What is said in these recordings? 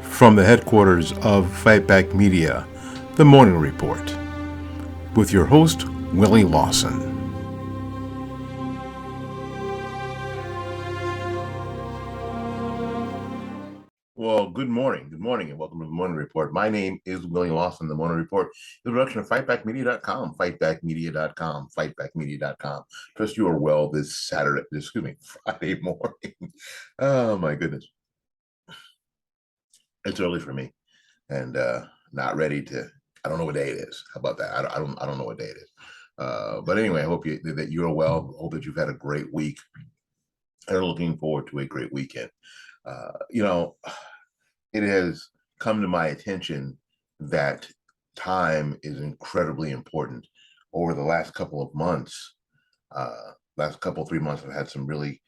From the headquarters of Fight Back Media, The Morning Report, with your host, Willie Lawson. Well, good morning, and welcome to The Morning Report. My name is Willie Lawson. The Morning Report is a production of FightBackMedia.com, FightBackMedia.com, FightBackMedia.com. Trust you are well this Friday morning. Oh, my goodness. It's early for me and not ready to. I don't know what day it is. How about that? I don't know what day it is. But anyway, I hope that you're well. Hope that you've had a great week and are looking forward to a great weekend. It has come to my attention that time is incredibly important. Over the last couple of months, last couple 3 months, I've had some really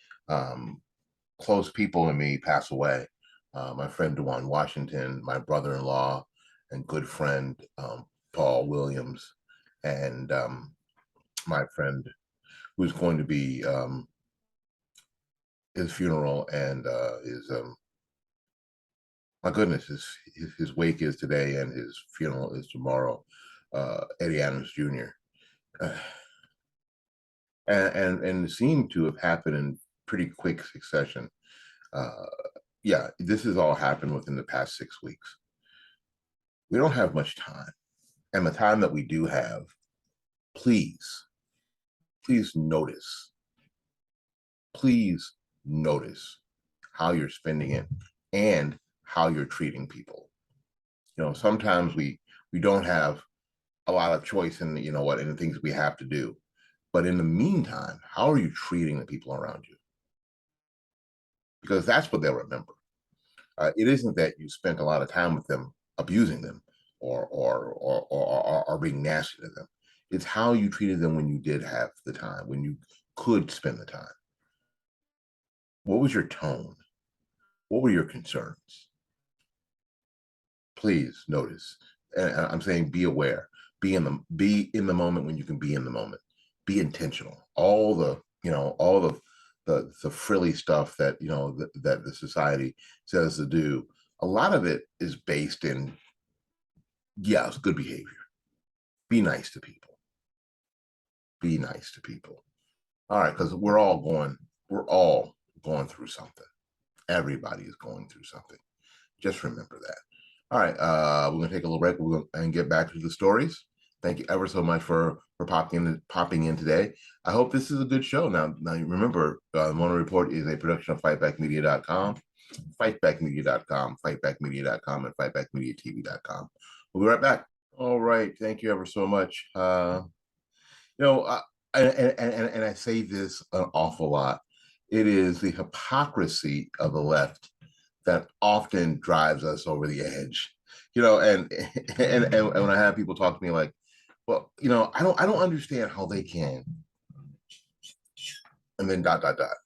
close people in me pass away. My friend Dewan Washington, my brother-in-law and good friend Paul Williams, and my friend who's going to be his funeral and my goodness, his wake is today and his funeral is tomorrow. Eddie Adams Jr. And it seemed to have happened in pretty quick succession. Yeah, this has all happened within the past 6 weeks. We don't have much time, and the time that we do have, please notice. Please notice how you're spending it and how you're treating people. Sometimes we don't have a lot of choice in in the things we have to do. But in the meantime, how are you treating the people around you? Because that's what they'll remember. It isn't that you spent a lot of time with them abusing them or being nasty to them. It's how you treated them when you did have the time, when you could spend the time. What was your tone? What were your concerns? Please notice. And I'm saying be aware. Be in the moment when you can be in the moment. Be intentional. All the frilly stuff that that the society says to do, a lot of it is based in, yes, good behavior. Be nice to people. Be nice to people. All right, because we're all going through something. Everybody is going through something. Just remember that. All right, we're gonna take a little break. And get back to the stories. Thank you ever so much for popping in today. I hope this is a good show. Now remember, the Morning Report is a production of FightBackMedia.com, FightBackMedia.com, FightBackMedia.com, and FightBackMediaTV.com. We'll be right back. All right, thank you ever so much. You know, and I say this an awful lot. It is the hypocrisy of the left that often drives us over the edge. And when I have people talk to me like, well, I don't understand how they can, and then dot dot dot.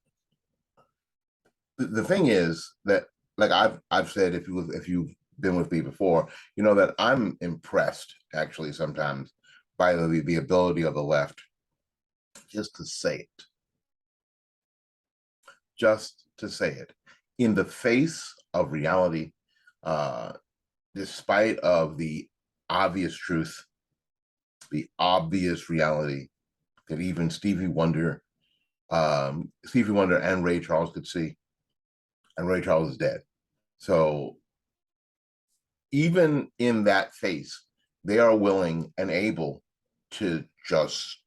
The thing is that, like I've said, if you've been with me before, you know that I'm impressed actually sometimes by the ability of the left just to say it, in the face of reality, uh, despite of the obvious truth, the obvious reality that even Stevie Wonder and Ray Charles could see, and Ray Charles is dead. So even in that face, they are willing and able to just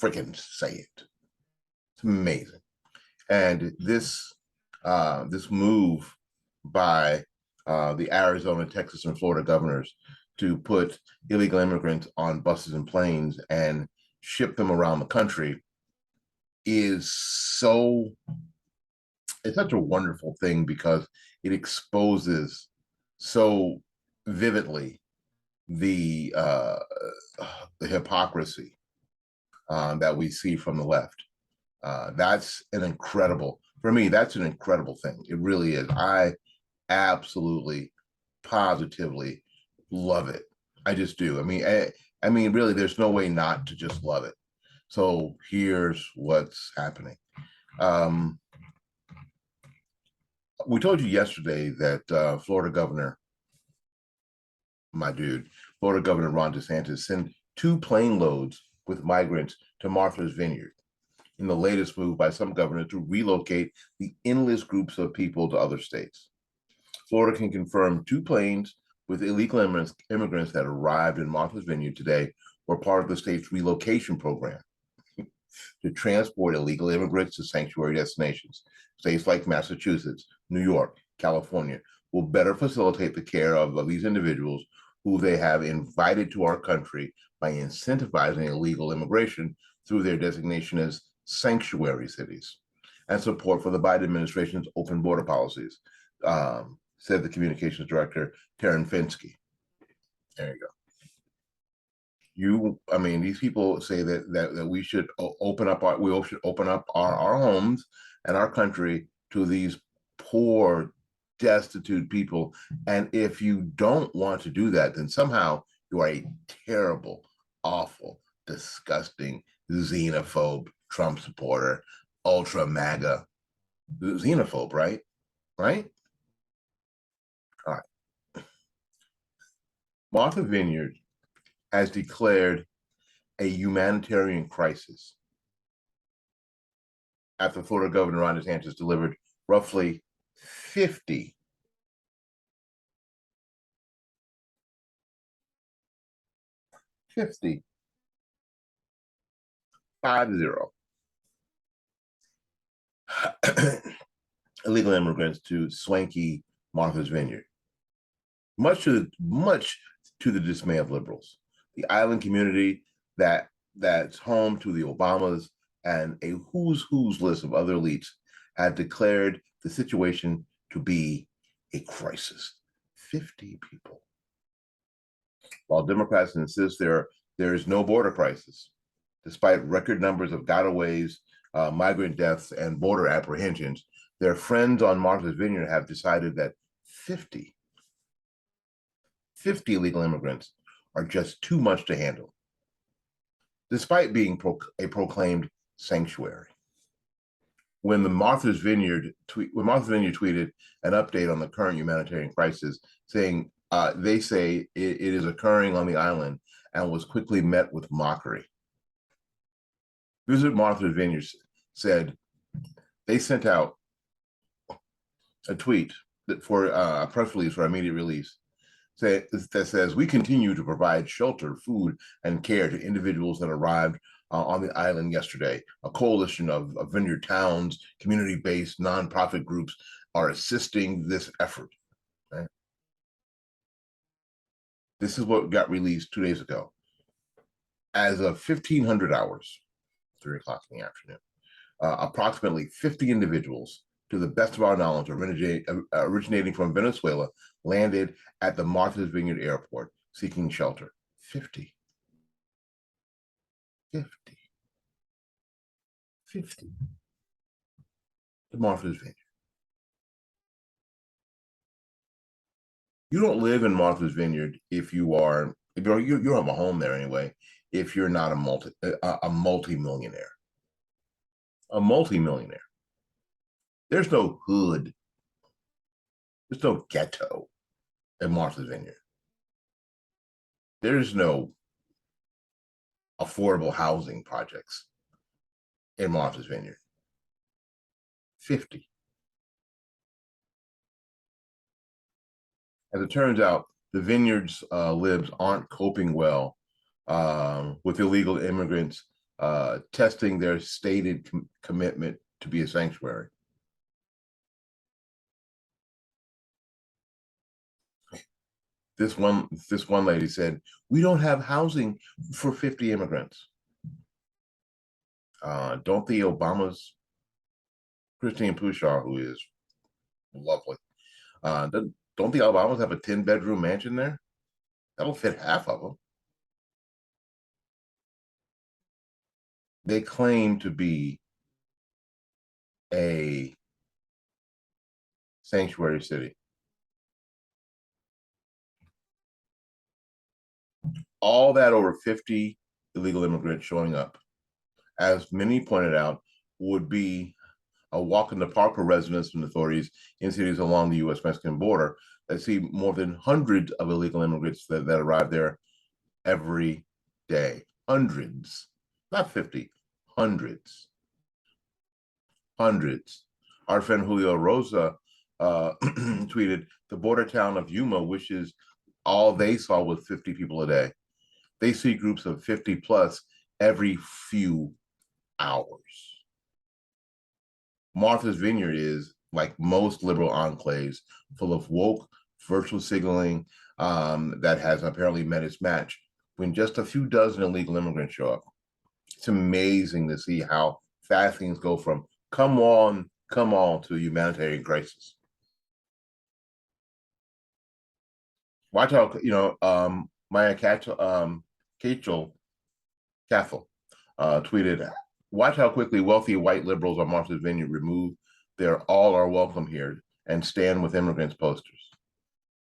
freaking say it. It's amazing. And this move by the Arizona, Texas, and Florida governors to put illegal immigrants on buses and planes and ship them around the country is it's such a wonderful thing because it exposes so vividly the hypocrisy that we see from the left. That's an incredible, for me, that's an incredible thing. It really is. I absolutely, positively love it. I just do. I mean, really, there's no way not to just love it. So here's what's happening. We told you yesterday that Florida Governor, my dude, Florida Governor Ron DeSantis sent 2 plane loads with migrants to Martha's Vineyard in the latest move by some governors to relocate the endless groups of people to other states. Florida can confirm 2 planes with illegal immigrants that arrived in Martha's Vineyard today were part of the state's relocation program to transport illegal immigrants to sanctuary destinations. States like Massachusetts, New York, California will better facilitate the care of these individuals who they have invited to our country by incentivizing illegal immigration through their designation as sanctuary cities and support for the Biden administration's open border policies, said the communications director, Taryn Finsky. There you go. I mean, these people say that we should open up our homes and our country to these poor, destitute people. And if you don't want to do that, then somehow you are a terrible, awful, disgusting, xenophobe Trump supporter, ultra MAGA xenophobe, right? Right? All right. Martha Vineyard has declared a humanitarian crisis after Florida Governor Ron DeSantis delivered roughly 50 illegal immigrants to swanky Martha's Vineyard, much to the dismay of liberals. The island community that's home to the Obamas and a who's list of other elites had declared the situation to be a crisis. 50 people. While Democrats insist there is no border crisis, despite record numbers of gotaways, migrant deaths, and border apprehensions, their friends on Martha's Vineyard have decided that 50 illegal immigrants are just too much to handle, despite being a proclaimed sanctuary. When Martha's Vineyard tweeted an update on the current humanitarian crisis, saying they say it is occurring on the island, and was quickly met with mockery. Visit Martha's Vineyard said they sent out a tweet for a press release for immediate release that says, we continue to provide shelter, food, and care to individuals that arrived on the island yesterday. A coalition of vineyard towns, community-based nonprofit groups are assisting this effort. Right? This is what got released 2 days ago. As of 1500 hours, 3 o'clock in the afternoon, approximately 50 individuals, to the best of our knowledge, originating from Venezuela, landed at the Martha's Vineyard Airport seeking shelter. 50. 50. 50. To Martha's Vineyard. You don't live in Martha's Vineyard if you have a home there anyway, if you're not a multi-millionaire. A multi-millionaire. There's no hood. There's no ghetto in Martha's Vineyard. There's no affordable housing projects in Martha's Vineyard. 50. As it turns out, the Vineyard's libs aren't coping well with illegal immigrants testing their stated commitment to be a sanctuary. This one lady said, we don't have housing for 50 immigrants. Don't the Obamas, Christine Pushaw, who is lovely, don't the Obamas have a 10-bedroom mansion there? That'll fit half of them. They claim to be a sanctuary city. All that over 50 illegal immigrants showing up, as many pointed out, would be A walk in the park for residents and authorities in cities along the U.S.-Mexican border that see more than hundreds of illegal immigrants that arrive there every day. Hundreds, not 50, hundreds, hundreds. Our friend Julio Rosa tweeted, the border town of Yuma wishes all they saw was 50 people a day. They see groups of 50 plus every few hours. Martha's Vineyard is, like most liberal enclaves, full of woke virtual signaling that has apparently met its match when just a few dozen illegal immigrants show up. It's amazing to see how fast things go from come on to a humanitarian crisis. Watch out, Maya Cathell tweeted, watch how quickly wealthy white liberals on Martha's Vineyard remove their all are welcome here and stand with immigrants posters.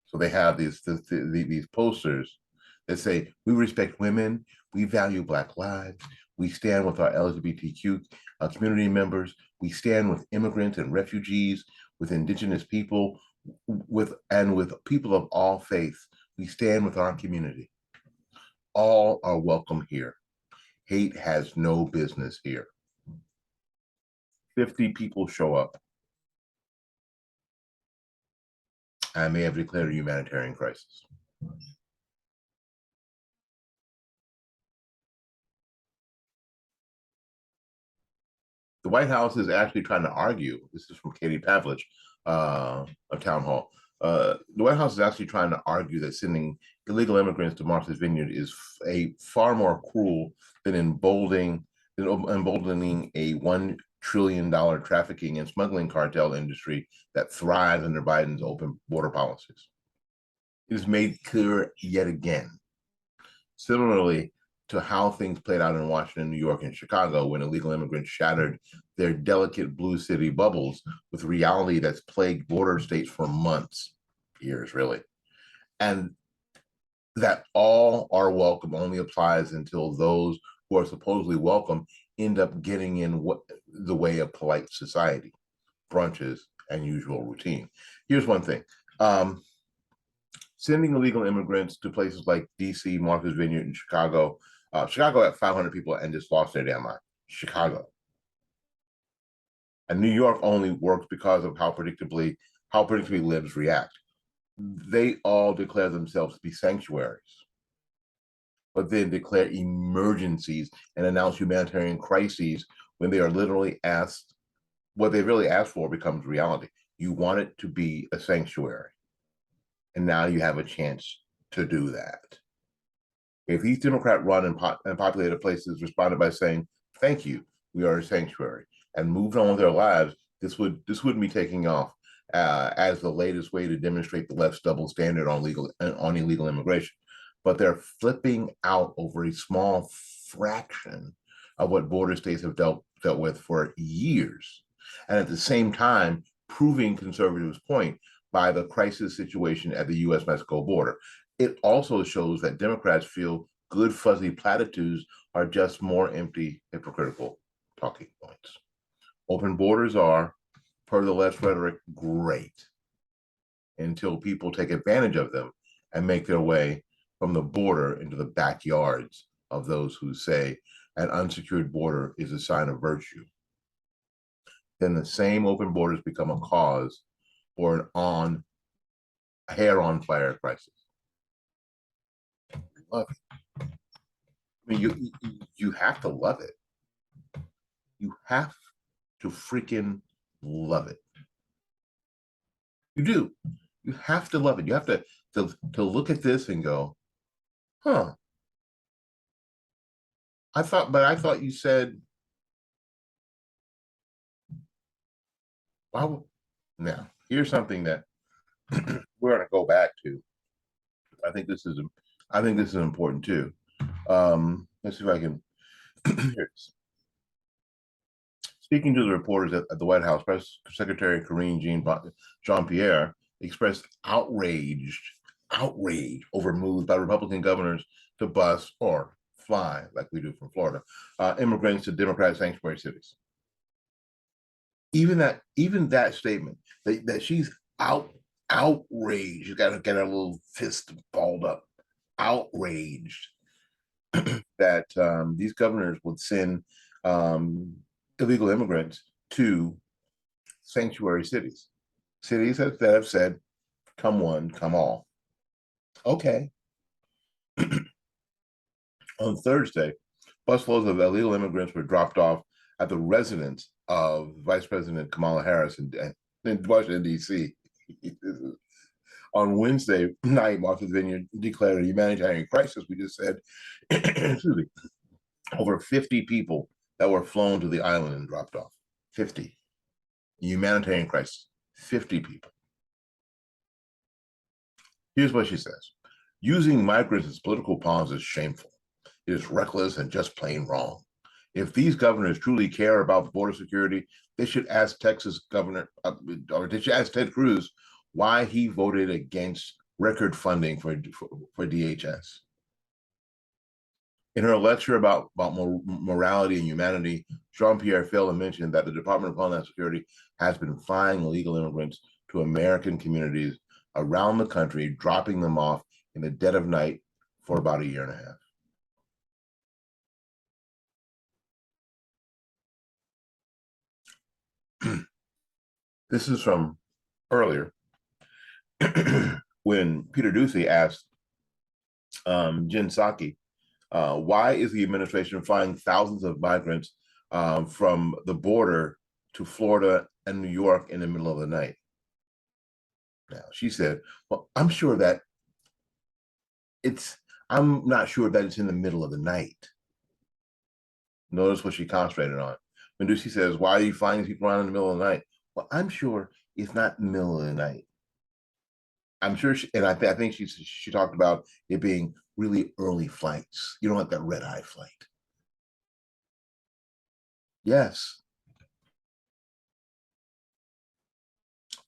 So they have these posters that say, we respect women, we value Black lives, we stand with our LGBTQ community members, we stand with immigrants and refugees, with indigenous people, with people of all faiths. We stand with our community. All are welcome here. Hate has no business here. 50 people show up. I may have declared a humanitarian crisis. The White House is actually trying to argue, this is from Katie Pavlich of Town Hall, the White House is actually trying to argue that sending illegal immigrants to Martha's Vineyard is a far more cruel than emboldening a $1 trillion trafficking and smuggling cartel industry that thrives under Biden's open border policies. It is made clear yet again. Similarly to how things played out in Washington, New York, and Chicago when illegal immigrants shattered their delicate blue city bubbles with reality that's plagued border states for months, years really. And that all are welcome only applies until those who are supposedly welcome end up getting in the way of polite society, brunches, and usual routine. Here's one thing. Sending illegal immigrants to places like DC, Martha's Vineyard, and Chicago. Chicago had 500 people and just lost their damn mind. Chicago. And New York only works because of how predictably libs react. They all declare themselves to be sanctuaries, but then declare emergencies and announce humanitarian crises when they are literally asked, what they really asked for becomes reality. You want it to be a sanctuary. And now you have a chance to do that. If these Democrat-run and populated places responded by saying, thank you, we are a sanctuary, and moved on with their lives, this wouldn't be taking off as the latest way to demonstrate the left's double standard on illegal immigration. But they're flipping out over a small fraction of what border states have dealt with for years. And at the same time, proving conservatives' point by the crisis situation at the U.S.-Mexico border. It also shows that Democrats feel good fuzzy platitudes are just more empty, hypocritical talking points. Open borders are, per the left's rhetoric, great until people take advantage of them and make their way from the border into the backyards of those who say an unsecured border is a sign of virtue. Then the same open borders become a cause for an hair on fire crisis. Love it. I mean, you have to love it. You have to freaking love it. You do. You have to love it. You have to look at this and go, huh. I thought you said, wow. Now, here's something that we're going to go back to. I think this is important too. Let's see if I can. Here it is. Speaking to the reporters at the White House, Press Secretary Karine Jean-Pierre expressed outrage over moves by Republican governors to bus or fly, like we do from Florida, immigrants to Democratic sanctuary cities. even that statement that she's outraged. You got to get her little fist balled up, outraged that these governors would send illegal immigrants to sanctuary cities that have said, "Come one, come all." Okay. On Thursday, busloads of illegal immigrants were dropped off at the residence of Vice President Kamala Harris in Washington, D.C. On Wednesday night, Martha's Vineyard declared a humanitarian crisis. We just said, excuse me, over 50 people that were flown to the island and dropped off. 50. Humanitarian crisis. 50 people. Here's what she says. Using migrants as political pawns is shameful. It is reckless and just plain wrong. If these governors truly care about border security, they should ask Texas governor, or they should ask Ted Cruz why he voted against record funding for DHS. In her lecture about morality and humanity, Jean-Pierre failed to mention that the Department of Homeland Security has been flying illegal immigrants to American communities around the country, dropping them off in the dead of night for about a year and a half. This is from earlier when Peter Doocy asked Jen Psaki, why is the administration flying thousands of migrants from the border to Florida and New York in the middle of the night? Now, she said, well, I'm not sure that it's in the middle of the night. Notice what she concentrated on. When Doocy says, why are you flying people around in the middle of the night? Well, I'm sure it's not the middle of the night. I'm sure, I think she talked about it being really early flights. You don't want that red eye flight. Yes.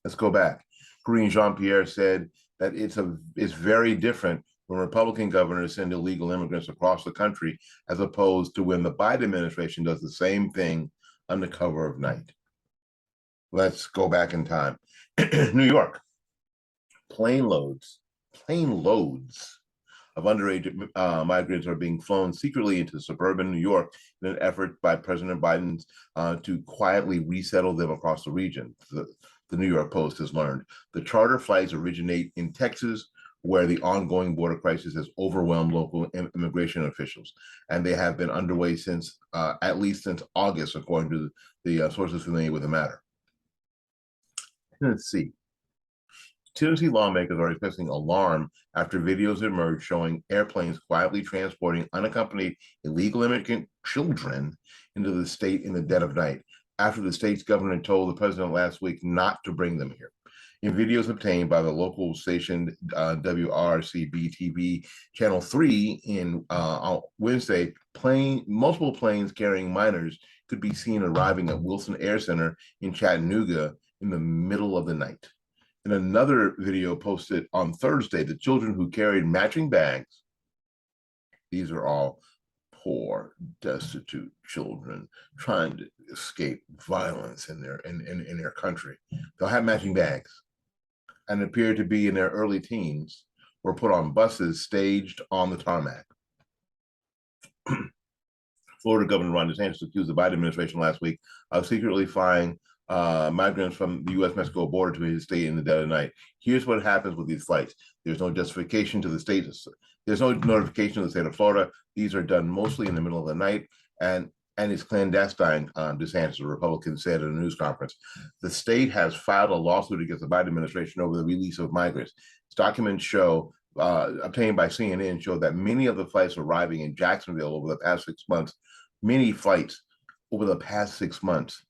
Let's go back. Karine Jean-Pierre said that it's very different when Republican governors send illegal immigrants across the country as opposed to when the Biden administration does the same thing under cover of night. Let's go back in time. New York, plane loads of underage migrants are being flown secretly into suburban New York in an effort by President Biden to quietly resettle them across the region. The New York Post has learned. The charter flights originate in Texas, where the ongoing border crisis has overwhelmed local immigration officials. And they have been underway since at least since August, according to the sources familiar with the matter. Tennessee lawmakers are expressing alarm after videos emerged showing airplanes quietly transporting unaccompanied illegal immigrant children into the state in the dead of night, after the state's governor told the president last week not to bring them here. In videos obtained by the local station WRCB-TV Channel 3 on Wednesday, multiple planes carrying minors could be seen arriving at Wilson Air Center in Chattanooga in the middle of the night. In another video posted on Thursday, the children who carried matching bags, these are all poor, destitute children trying to escape violence in their country. They'll have matching bags and appear to be in their early teens, were put on buses staged on the tarmac. Florida Governor Ron DeSantis accused the Biden administration last week of secretly flying migrants from the U.S.-Mexico border to his state in the dead of night. Here's what happens with these flights. There's no justification to the state. There's no notification to the state of Florida. These are done mostly in the middle of the night, and it's clandestine, DeSantis, a Republican, said at a news conference. The state has filed a lawsuit against the Biden administration over the release of migrants. Documents show, obtained by CNN, show that many of the flights arriving in Jacksonville over the past 6 months,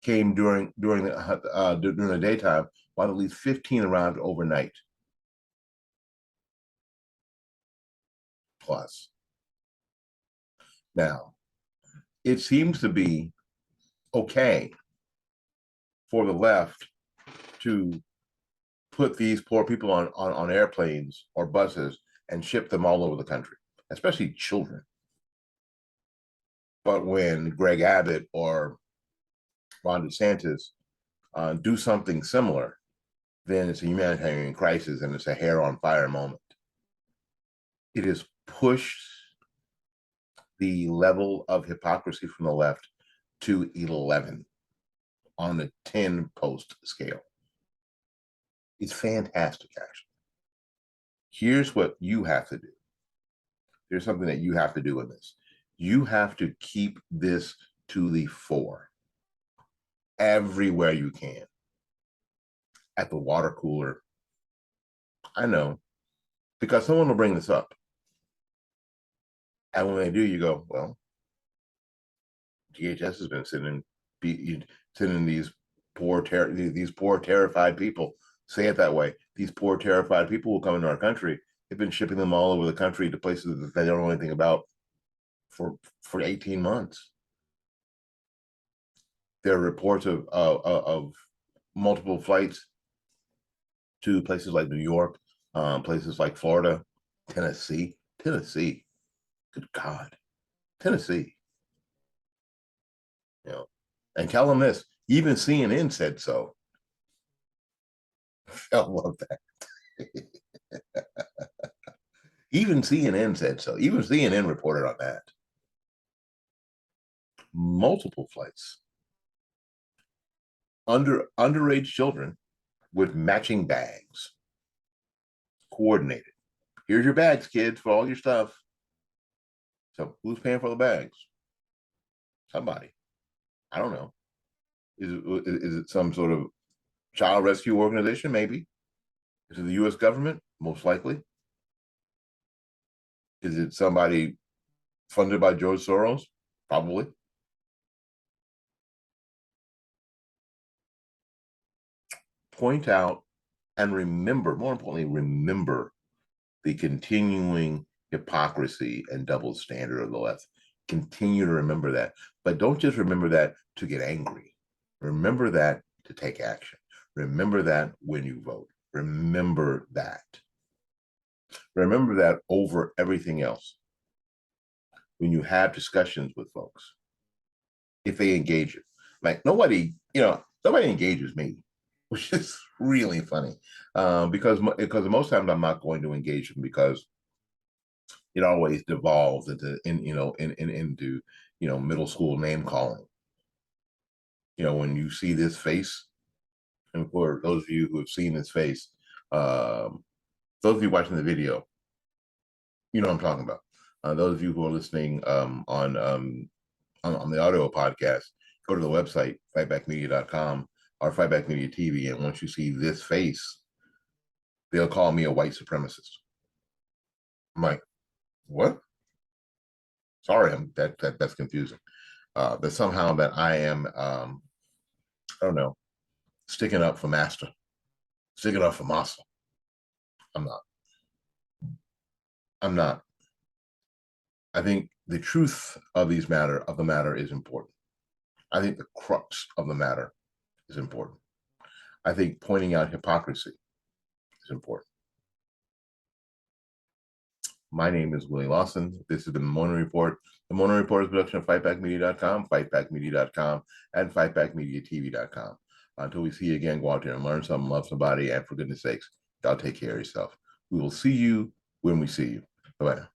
came during the daytime, while at least 15 arrived overnight. Plus. Now, it seems to be okay for the left to put these poor people on airplanes or buses and ship them all over the country, especially children. But when Greg Abbott or Ron DeSantis do something similar, then it's a humanitarian crisis and it's a hair on fire moment. It has pushed the level of hypocrisy from the left to 11 on a 10 post scale. It's fantastic, actually. Here's what you have to do. There's something that you have to do in this. You have to keep this to the fore everywhere you can. At the water cooler. I know, because someone will bring this up. And when they do, you go, well, DHS has been sending these poor, terrified people. Say it that way. These poor, terrified people will come into our country. They've been shipping them all over the country to places that they don't know anything about for 18 months. There are reports of multiple flights to places like New York, places like Florida, Tennessee. Good God, Tennessee. You know, and tell them this. Even CNN said so. I love that. Even CNN said so. Even CNN reported on that. Multiple flights. Underage children with matching bags. Coordinated. Here's your bags, kids, for all your stuff. So who's paying for the bags? Somebody. I don't know. Is it some sort of child rescue organization? Maybe. Is it the U.S. government? Most likely. Is it somebody funded by George Soros? Probably. Point out and remember, more importantly, remember the continuing hypocrisy and double standard of the left. Continue to remember that. But don't just remember that to get angry. Remember that to take action. Remember that when you vote. Remember that. Remember that over everything else. When you have discussions with folks, if they engage you, like nobody engages me, which is really funny, because most times I'm not going to engage them because it always devolves into middle school name calling. When you see this face, and for those of you who have seen this face, those of you watching the video, you know what I'm talking about. Those of you who are listening on the audio podcast, go to the website, fightbackmedia.com or Fightback Media TV. And once you see this face, they'll call me a white supremacist. I'm like, what? Sorry, that's confusing. That somehow that I am, I don't know, sticking up for master, sticking up for muscle. I'm not. I'm not. I think the truth of the matter is important. I think the crux of the matter is important. I think pointing out hypocrisy is important. My name is Willie Lawson. This has been the Morning Report. The Morning Report is a production of fightbackmedia.com, fightbackmedia.com, and fightbackmediatv.com. Until we see you again, go out there and learn something, love somebody, and for goodness sakes, y'all take care of yourself. We will see you when we see you. Bye-bye now.